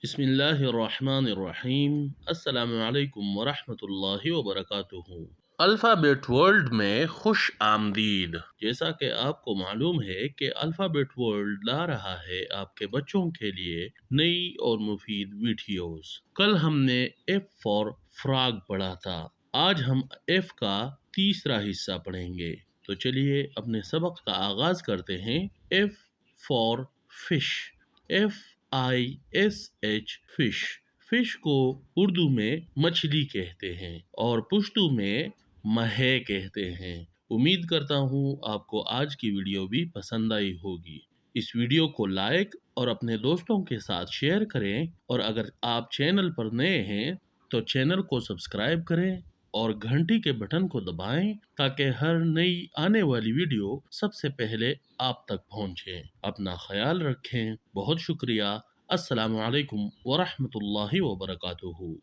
बिस्मिल्लाहिर्रहमानिर्रहीम। अस्सलाम वालेकुम वरहमतुल्लाहि वबरकातुहू। अल्फ़ाबेट वर्ल्ड में खुश आमदीद। जैसा कि आपको मालूम है कि अल्फ़ाबेट वर्ल्ड ला रहा है आपके बच्चों के लिए नई और मुफीद वीडियोस। कल हमने एफ फॉर फ्रॉग पढ़ा था, आज हम एफ का तीसरा हिस्सा पढ़ेंगे। तो चलिए अपने सबक का आगाज करते हैं। F for fish. FISH fish. Fish को उर्दू में मछली कहते हैं और पुश्तू में महे कहते हैं। उम्मीद करता हूँ आपको आज की वीडियो भी पसंद आई होगी। इस वीडियो को लाइक और अपने दोस्तों के साथ शेयर करें, और अगर आप चैनल पर नए हैं तो चैनल को सब्सक्राइब करें और घंटी के बटन को दबाएं ताकि हर नई आने वाली वीडियो सबसे पहले आप तक पहुंचे। अपना ख्याल रखें। बहुत शुक्रिया। अस्सलामु अलैकुम वरहमतुल्लाहि वबरकातुहू।